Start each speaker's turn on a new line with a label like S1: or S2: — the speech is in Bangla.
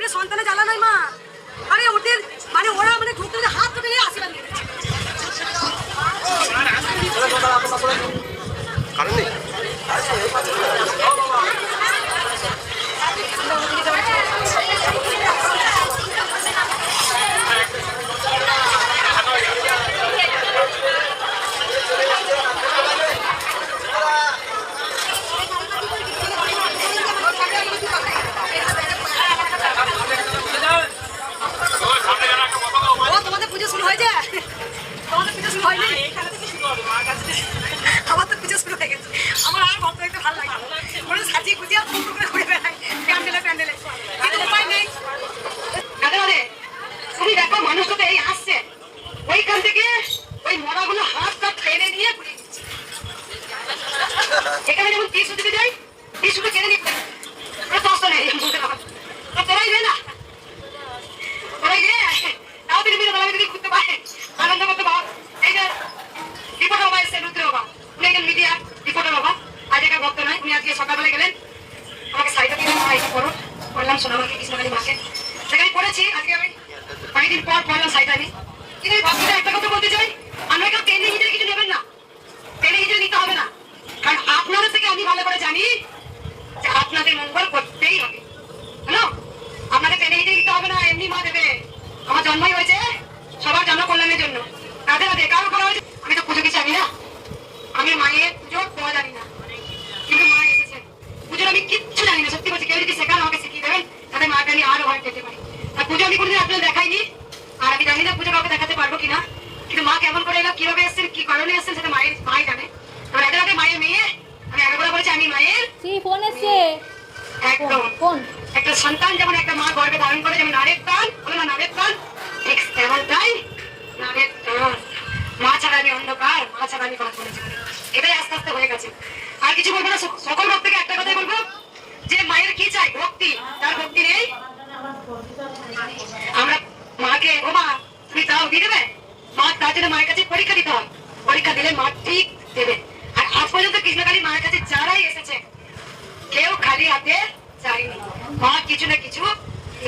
S1: মানে সন্তানে জ্বালা নাই মা, মানে ওদের মানে ওরা মানে ঢুকতে হাত ধরে আশীর্বাদ নিয়ে
S2: কারণ নেই এখানে যেমন টিসু দিতে যাই টিসুটা কেড়ে নিতে দশটা নেই তোরাই নে না তোরাই নে তাও তিনি বিনা দালামি যদি ঘুরতে পারে আনন্দ করতে পার। এই যে রিপোর্টার বাবা এসছেন রুদ্র বাবা, উনি একজন মিডিয়া রিপোর্টার বাবা, আজ একা ভক্ত নয়, উনি আজকে সকালবেলা গেলেন আমাকে সাইডে দিলেন মা এটা করো, বললাম সোনামাকে কৃষ্ণকালী মাকে সেখানে পড়েছি। আজকে আমি অনেকদিন পর পড়লাম সাইড আমি, কিন্তু এই ভক্তটা একটা কথা বলতে চাই, আমরা কেউ টেনে হিজড়ে কিছু নেবেন না, টেনে হিজড়ে নিতে হবে না, কারণ আপনাদের থেকে আমি ভালো করে জানি যে আপনাদের মঙ্গল করতেই হবে। হ্যালো, আপনাকে টেনে হিজড়ে দিতে হবে না, এমনি মা দেবে। আমার জন্মই হয়েছে সবার জন্ম কল্যাণের জন্য, রাধে রাধে। কারো করা হয়েছে আমি তো পুজো কিছু জানি না, আমি মায়ের পুজো দেওয়া জানি না, কিন্তু মা এসেছে পুজোর আমি কিচ্ছু জানি না, সত্যি বলছি। কেউ যদি শেখান আমাকে শিখিয়ে দেবেন, তাতে মাকে আমি আরো ভয় পেতে পারি। আর পুজো আমি কোনোদিন আপনার দেখাইনি, আর আমি জানি না পুজো কাউকে দেখাতে পারবো কিনা, কিন্তু মা কেমন করে এলো, কিভাবে এসছেন, কি কারণে এসছেন, সেটা মাই জানে। রাধে রাধে মায়ের মেয়ে, আমি একবার বলেছি আমি মায়ের
S3: ফোন এসছে
S1: একদম। একটা সন্তান যেমন একটা মা গর্ভে ধারণ করে, যেমন নারের প্রাণ বলে না, নারের প্রাণ ঠিক তেমনটাই নারের প্রাণ। মা ছাড়া আমি অন্ধকার, মা ছাড়া আমি বাঁচবো না জীবনে, এটাই আস্তে আস্তে হয়ে গেছে। আর কিছু বলবো না, সকল ভক্তকে একটা কথাই বলবো যে মায়ের কি চাই, ভক্তি। তার ভক্তি নেই, আমরা মাকে ও মা তুমি তাও দিয়ে দেবে, মা তার জন্য মায়ের কাছে পরীক্ষা দিতে হয়, পরীক্ষা দিলে মা ঠিক দেবে। আর আজ পর্যন্ত কৃষ্ণকালী মায়ের কাছে যারাই এসেছে কেউ খালি হাতে যায়নি, মা কিছু না কিছু